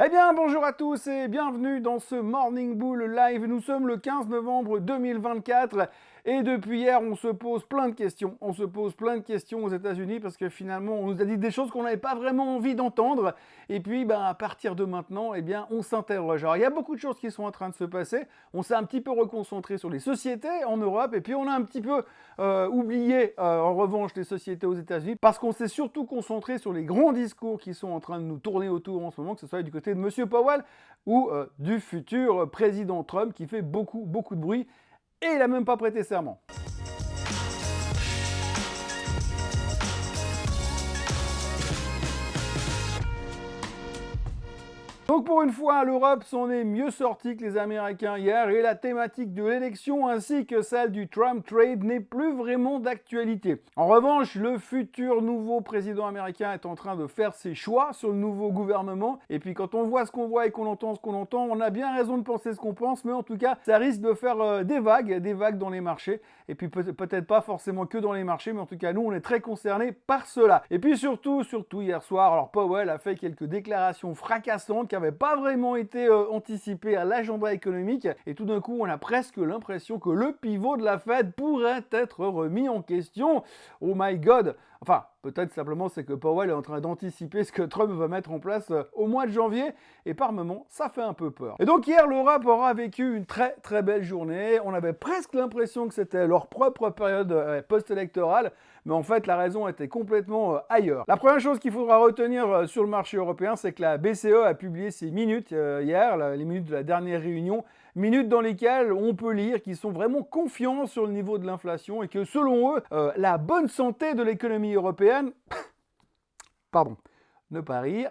Eh bien, bonjour à tous et bienvenue dans ce Morning Bull Live. Nous sommes le 15 novembre 2024 et depuis hier, on se pose plein de questions. On se pose plein de questions aux États-Unis parce que finalement, on nous a dit des choses qu'on n'avait pas vraiment envie d'entendre. Et puis, à partir de maintenant, on s'interroge. Alors, il y a beaucoup de choses qui sont en train de se passer. On s'est un petit peu reconcentré sur les sociétés en Europe et puis on a un petit peu oublié, en revanche, les sociétés aux États-Unis parce qu'on s'est surtout concentré sur les grands discours qui sont en train de nous tourner autour en ce moment, que ce soit du côté de Monsieur Powell ou du futur président Trump qui fait beaucoup de bruit et il n'a même pas prêté serment. Donc pour une fois, l'Europe s'en est mieux sortie que les Américains hier et la thématique de l'élection ainsi que celle du Trump trade n'est plus vraiment d'actualité. En revanche, le futur nouveau président américain est en train de faire ses choix sur le nouveau gouvernement et puis quand on voit ce qu'on voit et qu'on entend ce qu'on entend, on a bien raison de penser ce qu'on pense, mais en tout cas, ça risque de faire des vagues dans les marchés et puis peut-être pas forcément que dans les marchés, mais en tout cas, nous, on est très concernés par cela. Et puis surtout hier soir, alors Powell a fait quelques déclarations fracassantes qui n'avaient pas vraiment été anticipées à l'agenda économique et tout d'un coup on a presque l'impression que le pivot de la Fed pourrait être remis en question. Oh my god. Enfin, peut-être simplement c'est que Powell est en train d'anticiper ce que Trump va mettre en place au mois de janvier et par moments ça fait un peu peur. Et donc hier l'Europe aura vécu une très belle journée. On avait presque l'impression que c'était leur propre période post-électorale, mais en fait la raison était complètement ailleurs. La première chose qu'il faudra retenir sur le marché européen, c'est que la BCE a publié ses minutes hier, les minutes de la dernière réunion, minutes dans lesquelles on peut lire qu'ils sont vraiment confiants sur le niveau de l'inflation et que selon eux, la bonne santé de l'économie européenne, pardon, ne pas rire,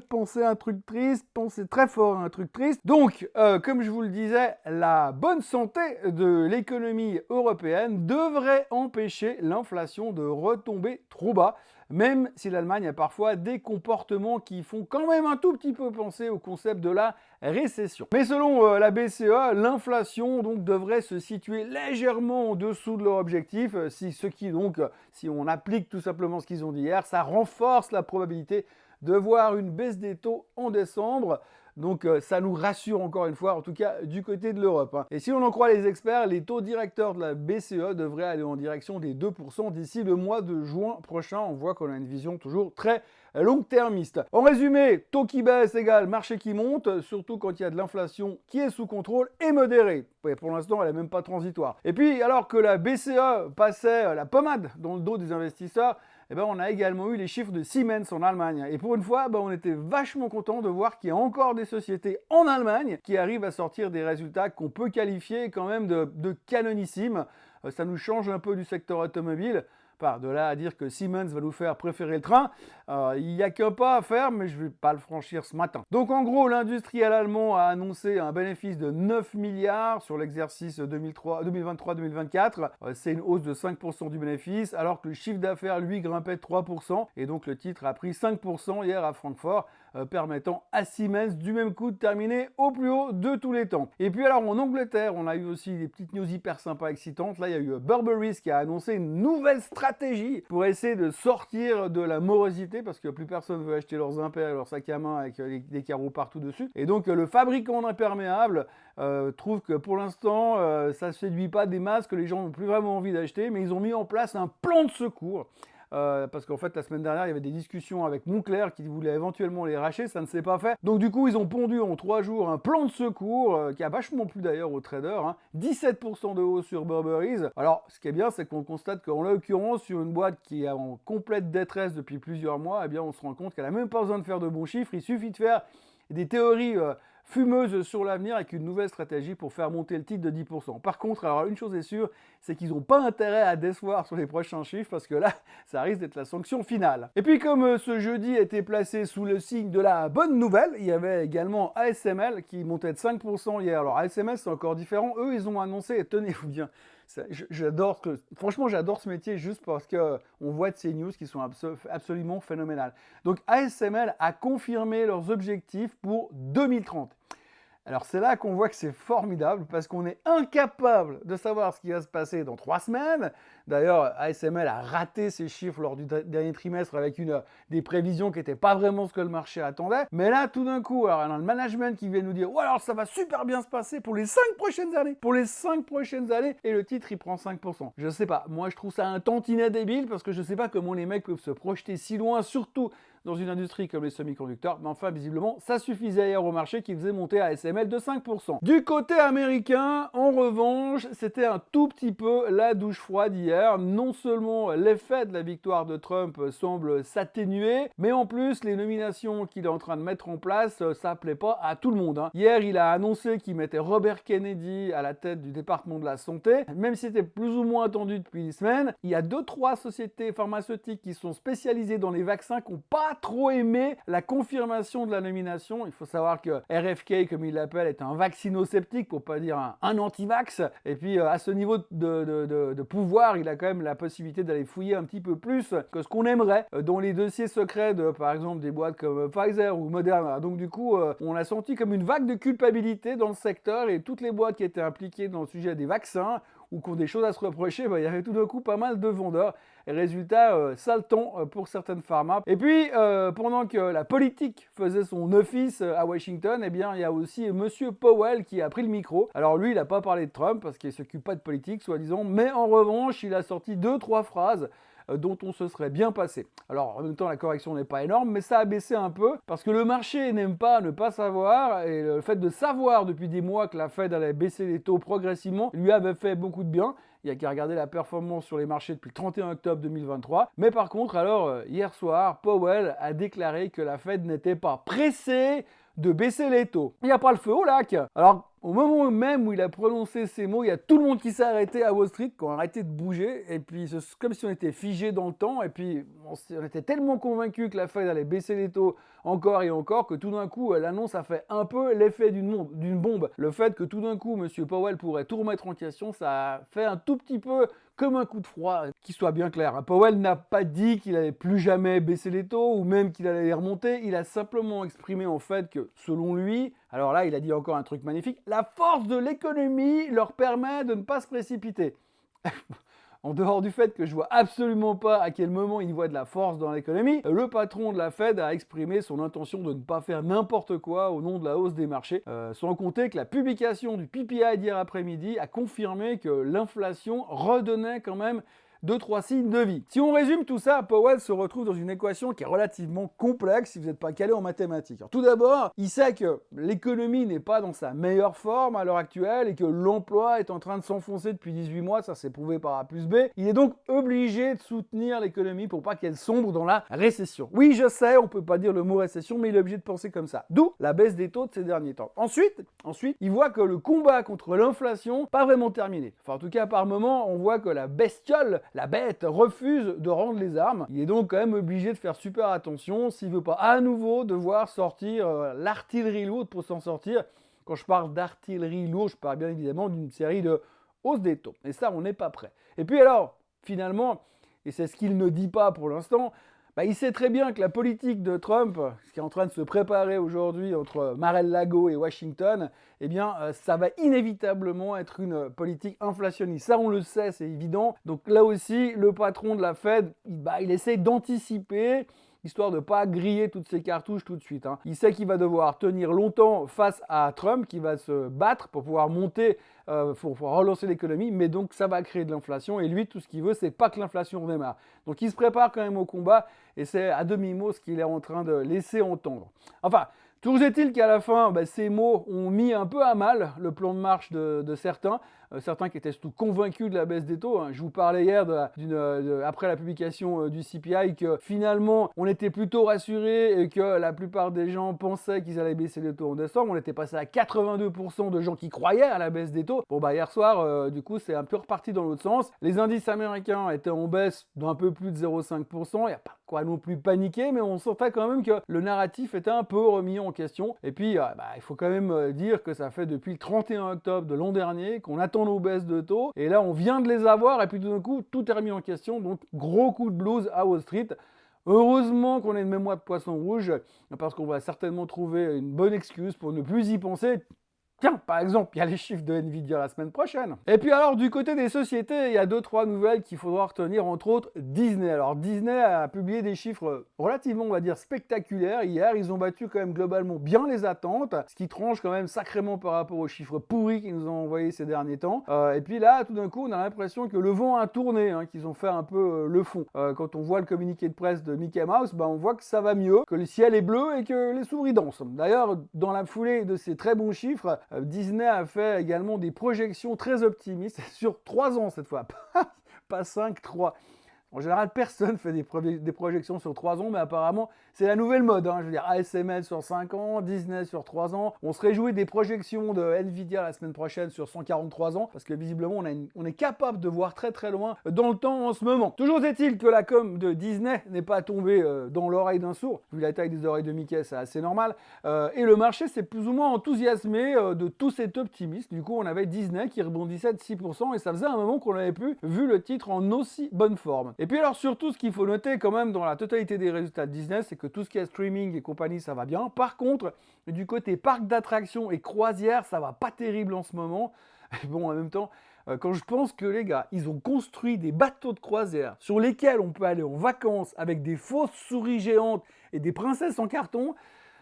penser à un truc triste, penser très fort à un truc triste. Donc, comme je vous le disais, la bonne santé de l'économie européenne devrait empêcher l'inflation de retomber trop bas, même si l'Allemagne a parfois des comportements qui font quand même un tout petit peu penser au concept de la récession. Mais selon la BCE, l'inflation donc devrait se situer légèrement en dessous de leur objectif, si on applique tout simplement ce qu'ils ont dit hier, ça renforce la probabilité de voir une baisse des taux en décembre. Donc ça nous rassure encore une fois, en tout cas du côté de l'Europe. Et si on en croit les experts, les taux directeurs de la BCE devraient aller en direction des 2% d'ici le mois de juin prochain. On voit qu'on a une vision toujours très long-termiste. En résumé, taux qui baisse égale marché qui monte, surtout quand il y a de l'inflation qui est sous contrôle et modérée. Et pour l'instant, elle n'est même pas transitoire. Et puis, alors que la BCE passait la pommade dans le dos des investisseurs, on a également eu les chiffres de Siemens en Allemagne. Et pour une fois, on était vachement content de voir qu'il y a encore des sociétés en Allemagne qui arrivent à sortir des résultats qu'on peut qualifier quand même de canonissimes. Ça nous change un peu du secteur automobile. De là à dire que Siemens va nous faire préférer le train, il n'y a qu'un pas à faire, mais je ne vais pas le franchir ce matin. Donc en gros, l'industriel allemand a annoncé un bénéfice de 9 milliards sur l'exercice 2023-2024. C'est une hausse de 5% du bénéfice, alors que le chiffre d'affaires, lui, grimpait de 3%. Et donc le titre a pris 5% hier à Francfort, permettant à Siemens du même coup de terminer au plus haut de tous les temps. Et puis alors en Angleterre, on a eu aussi des petites news hyper sympas, excitantes. Là, il y a eu Burberry qui a annoncé une nouvelle stratégie pour essayer de sortir de la morosité, parce que plus personne veut acheter leurs impairs et leurs sacs à main avec des carreaux partout dessus. Et donc le fabricant d'imperméables trouve que pour l'instant, ça ne séduit pas des masses que les gens n'ont plus vraiment envie d'acheter, mais ils ont mis en place un plan de secours. Parce qu'en fait la semaine dernière il y avait des discussions avec Moncler qui voulait éventuellement les racheter, ça ne s'est pas fait. Donc du coup ils ont pondu en 3 jours un plan de secours qui a vachement plu d'ailleurs aux traders, 17% de hausse sur Burberry. Alors ce qui est bien, c'est qu'on constate qu'en l'occurrence sur une boîte qui est en complète détresse depuis plusieurs mois, on se rend compte qu'elle n'a même pas besoin de faire de bons chiffres, il suffit de faire des théories fumeuse sur l'avenir avec une nouvelle stratégie pour faire monter le titre de 10%. Par contre, alors une chose est sûre, c'est qu'ils n'ont pas intérêt à décevoir sur les prochains chiffres parce que là, ça risque d'être la sanction finale. Et puis comme ce jeudi était placé sous le signe de la bonne nouvelle, il y avait également ASML qui montait de 5% hier. Alors ASML c'est encore différent, eux ils ont annoncé, et tenez-vous bien, franchement j'adore ce métier juste parce qu'on voit de ces news qui sont absolument phénoménales. Donc ASML a confirmé leurs objectifs pour 2030. Alors c'est là qu'on voit que c'est formidable parce qu'on est incapable de savoir ce qui va se passer dans 3 semaines, D'ailleurs, ASML a raté ses chiffres lors du dernier trimestre avec des prévisions qui n'étaient pas vraiment ce que le marché attendait. Mais là, tout d'un coup, alors, on a le management qui vient nous dire « Ouais, alors ça va super bien se passer pour les 5 prochaines années. Pour les 5 prochaines années. » Et le titre, il prend 5%. Je sais pas. Moi, je trouve ça un tantinet débile parce que je sais pas comment les mecs peuvent se projeter si loin, surtout dans une industrie comme les semi-conducteurs, mais enfin, visiblement, ça suffisait hier au marché qui faisait monter ASML de 5%. Du côté américain, en revanche, c'était un tout petit peu la douche froide hier. Non seulement l'effet de la victoire de Trump semble s'atténuer, mais en plus, les nominations qu'il est en train de mettre en place, ça plaît pas à tout le monde. Hier, il a annoncé qu'il mettait Robert Kennedy à la tête du département de la santé, même si c'était plus ou moins attendu depuis une semaine. Il y a 2-3 sociétés pharmaceutiques qui sont spécialisées dans les vaccins qui n'ont pas trop aimé la confirmation de la nomination. Il faut savoir que RFK, comme il l'appelle, est un vaccinosceptique, pour pas dire un anti-vax. Et puis, à ce niveau de pouvoir, il a quand même la possibilité d'aller fouiller un petit peu plus que ce qu'on aimerait dans les dossiers secrets de, par exemple, des boîtes comme Pfizer ou Moderna. Donc, du coup, on a senti comme une vague de culpabilité dans le secteur et toutes les boîtes qui étaient impliquées dans le sujet des vaccins ou qui ont des choses à se reprocher, il y avait tout d'un coup pas mal de vendeurs. Et résultat, sale temps pour certaines pharma. Et puis, pendant que la politique faisait son office à Washington, eh bien, il y a aussi Monsieur Powell qui a pris le micro. Alors lui, il n'a pas parlé de Trump parce qu'il ne s'occupe pas de politique, soi-disant, mais en revanche, il a sorti 2-3 phrases dont on se serait bien passé. Alors en même temps la correction n'est pas énorme, mais ça a baissé un peu parce que le marché n'aime pas ne pas savoir, et le fait de savoir depuis des mois que la Fed allait baisser les taux progressivement lui avait fait beaucoup de bien. Il n'y a qu'à regarder la performance sur les marchés depuis le 31 octobre 2023. Mais par contre, alors hier soir, Powell a déclaré que la Fed n'était pas pressée de baisser les taux. Il n'y a pas le feu au lac. Alors, au moment même où il a prononcé ces mots, il y a tout le monde qui s'est arrêté à Wall Street, qui ont arrêté de bouger, et puis c'est comme si on était figé dans le temps, et puis on était tellement convaincus que la Fed allait baisser les taux encore et encore, que tout d'un coup, l'annonce a fait un peu l'effet d'une bombe. Le fait que tout d'un coup, M. Powell pourrait tout remettre en question, ça a fait un tout petit peu comme un coup de froid, qu'il soit bien clair. Powell n'a pas dit qu'il allait plus jamais baisser les taux ou même qu'il allait les remonter. Il a simplement exprimé en fait que, selon lui, alors là, il a dit encore un truc magnifique, la force de l'économie leur permet de ne pas se précipiter. En dehors du fait que je vois absolument pas à quel moment il voit de la force dans l'économie, le patron de la Fed a exprimé son intention de ne pas faire n'importe quoi au nom de la hausse des marchés, sans compter que la publication du PPI d'hier après-midi a confirmé que l'inflation redonnait quand même 2-3 signes de vie. Si on résume tout ça, Powell se retrouve dans une équation qui est relativement complexe si vous n'êtes pas calé en mathématiques. Alors, tout d'abord, il sait que l'économie n'est pas dans sa meilleure forme à l'heure actuelle et que l'emploi est en train de s'enfoncer depuis 18 mois, ça s'est prouvé par A plus B. Il est donc obligé de soutenir l'économie pour pas qu'elle sombre dans la récession. Oui, je sais, on peut pas dire le mot récession, mais il est obligé de penser comme ça. D'où la baisse des taux de ces derniers temps. Ensuite, il voit que le combat contre l'inflation pas vraiment terminé. Enfin, en tout cas, par moment, on voit que la bestiole, la bête, refuse de rendre les armes. Il est donc quand même obligé de faire super attention s'il veut pas à nouveau devoir sortir l'artillerie lourde pour s'en sortir. Quand je parle d'artillerie lourde, je parle bien évidemment d'une série de hausses des taux. Et ça, on n'est pas prêt. Et puis alors, finalement, et c'est ce qu'il ne dit pas pour l'instant, il sait très bien que la politique de Trump, ce qui est en train de se préparer aujourd'hui entre Mar-a-Lago et Washington, eh bien, ça va inévitablement être une politique inflationniste. Ça, on le sait, c'est évident. Donc là aussi, le patron de la Fed, il essaie d'anticiper, histoire de ne pas griller toutes ses cartouches tout de suite. Il sait qu'il va devoir tenir longtemps face à Trump, qui va se battre pour pouvoir monter, pour pouvoir relancer l'économie, mais donc ça va créer de l'inflation, et lui, tout ce qu'il veut, c'est pas que l'inflation redémarre. Donc il se prépare quand même au combat, et c'est à demi-mot ce qu'il est en train de laisser entendre. Enfin, toujours est-il qu'à la fin, ces mots ont mis un peu à mal le plan de marche de certains, certains qui étaient surtout convaincus de la baisse des taux. Je vous parlais hier, après la publication du CPI, que finalement, on était plutôt rassurés et que la plupart des gens pensaient qu'ils allaient baisser les taux en décembre. On était passé à 82% de gens qui croyaient à la baisse des taux. Bon, hier soir, du coup, c'est un peu reparti dans l'autre sens. Les indices américains étaient en baisse d'un peu plus de 0,5%. Il n'y a pas quoi non plus paniquer, mais on sentait quand même que le narratif était un peu remis en question. Et puis, il faut quand même dire que ça fait depuis le 31 octobre de l'an dernier qu'on attend nos baisses de taux. Et là, on vient de les avoir, et puis tout d'un coup, tout est remis en question. Donc, gros coup de blues à Wall Street. Heureusement qu'on est une mémoire de poisson rouge, parce qu'on va certainement trouver une bonne excuse pour ne plus y penser. Tiens, par exemple, il y a les chiffres de Nvidia la semaine prochaine. Et puis alors, du côté des sociétés, il y a 2-3 nouvelles qu'il faudra retenir, entre autres Disney. Alors Disney a publié des chiffres relativement, on va dire, spectaculaires. Hier, ils ont battu quand même globalement bien les attentes, ce qui tranche quand même sacrément par rapport aux chiffres pourris qu'ils nous ont envoyés ces derniers temps. Et puis là, tout d'un coup, on a l'impression que le vent a tourné, qu'ils ont fait un peu le fond. Quand on voit le communiqué de presse de Mickey Mouse, on voit que ça va mieux, que le ciel est bleu et que les souris dansent. D'ailleurs, dans la foulée de ces très bons chiffres, Disney a fait également des projections très optimistes sur 3 ans cette fois, pas 5, 3. En général, personne fait des projections sur 3 ans, mais apparemment, c'est la nouvelle mode. Je veux dire, ASML sur 5 ans, Disney sur 3 ans. On se réjouit des projections de Nvidia la semaine prochaine sur 143 ans, parce que visiblement, on est capable de voir très très loin dans le temps en ce moment. Toujours est-il que la com de Disney n'est pas tombée dans l'oreille d'un sourd. Vu la taille des oreilles de Mickey, c'est assez normal. Et le marché s'est plus ou moins enthousiasmé de tout cet optimisme. Du coup, on avait Disney qui rebondissait de 6%, et ça faisait un moment qu'on n'avait plus vu le titre en aussi bonne forme. Et puis alors surtout, ce qu'il faut noter quand même dans la totalité des résultats de Disney, c'est que tout ce qui est streaming et compagnie, ça va bien. Par contre, du côté parc d'attractions et croisières, ça va pas terrible en ce moment. Et bon, en même temps, quand je pense que les gars, ils ont construit des bateaux de croisière sur lesquels on peut aller en vacances avec des fausses souris géantes et des princesses en carton,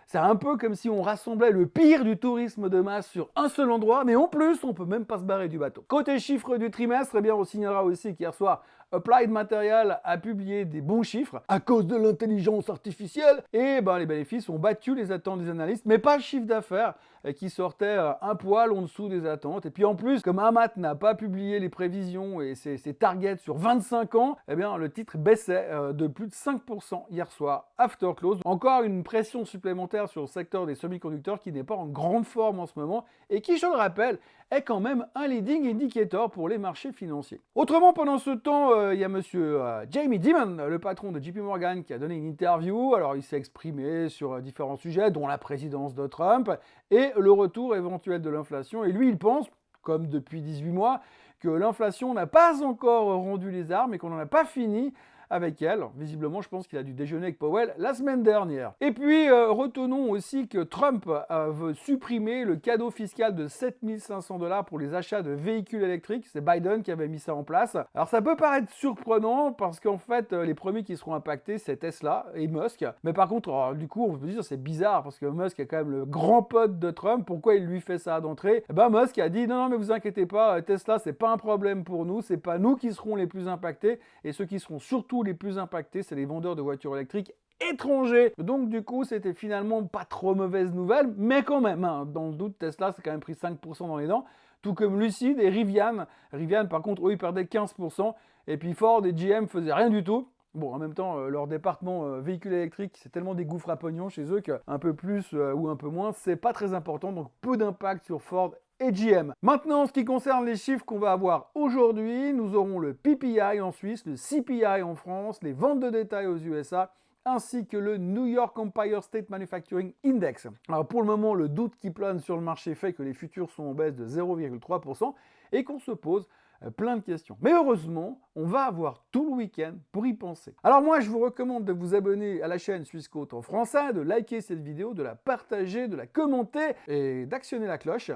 c'est un peu comme si on rassemblait le pire du tourisme de masse sur un seul endroit, mais en plus, on peut même pas se barrer du bateau. Côté chiffres du trimestre, eh bien, on signalera aussi qu'hier soir, Applied Materials a publié des bons chiffres à cause de l'intelligence artificielle, et les bénéfices ont battu les attentes des analystes, mais pas le chiffre d'affaires qui sortait un poil en dessous des attentes. Et puis en plus, comme Amat n'a pas publié les prévisions et ses targets sur 25 ans, eh bien, le titre baissait de plus de 5% hier soir, after close. Encore une pression supplémentaire sur le secteur des semi-conducteurs qui n'est pas en grande forme en ce moment et qui, je le rappelle, est quand même un leading indicator pour les marchés financiers. Autrement, pendant ce temps, il y a monsieur Jamie Dimon, le patron de JP Morgan, qui a donné une interview. Alors, il s'est exprimé sur différents sujets, dont la présidence de Trump et le retour éventuel de l'inflation. Et lui, il pense, comme depuis 18 mois, que l'inflation n'a pas encore rendu les armes et qu'on n'en a pas fini avec elle. Visiblement, je pense qu'il a dû déjeuner avec Powell la semaine dernière. Et puis, retenons aussi que Trump veut supprimer le cadeau fiscal de 7 500 $ pour les achats de véhicules électriques. C'est Biden qui avait mis ça en place. Alors, ça peut paraître surprenant parce qu'en fait, les premiers qui seront impactés, c'est Tesla et Musk. Mais par contre, du coup, on peut dire c'est bizarre parce que Musk est quand même le grand pote de Trump. Pourquoi il lui fait ça d'entrée? Musk a dit non, mais vous inquiétez pas, Tesla, c'est pas un problème pour nous. C'est pas nous qui serons les plus impactés et ceux qui seront surtout les plus impactés, c'est les vendeurs de voitures électriques étrangers. Donc du coup, c'était finalement pas trop mauvaise nouvelle, mais quand même, dans le doute, Tesla, c'est quand même pris 5% dans les dents, tout comme Lucid et Rivian. Rivian, par contre, eux, ils perdaient 15%, et puis Ford et GM faisaient rien du tout. Bon, en même temps, leur département véhicules électriques, c'est tellement des gouffres à pognon chez eux qu'un peu plus ou un peu moins, c'est pas très important, donc peu d'impact sur Ford et GM. Maintenant, en ce qui concerne les chiffres qu'on va avoir aujourd'hui, nous aurons le PPI en Suisse, le CPI en France, les ventes de détail aux USA, ainsi que le New York Empire State Manufacturing Index. Alors pour le moment, le doute qui plane sur le marché fait que les futurs sont en baisse de 0,3% et qu'on se pose plein de questions. Mais heureusement, on va avoir tout le week-end pour y penser. Alors moi, je vous recommande de vous abonner à la chaîne Suisse Côte en français, de liker cette vidéo, de la partager, de la commenter et d'actionner la cloche.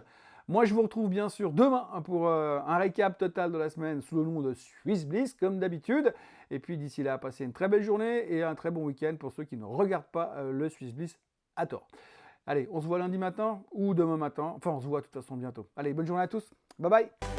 Moi, je vous retrouve bien sûr demain pour un récap total de la semaine sous le nom de Swiss Bliss, comme d'habitude. Et puis d'ici là, passez une très belle journée et un très bon week-end pour ceux qui ne regardent pas le Swiss Bliss à tort. Allez, on se voit lundi matin ou demain matin. Enfin, on se voit de toute façon bientôt. Allez, bonne journée à tous. Bye bye.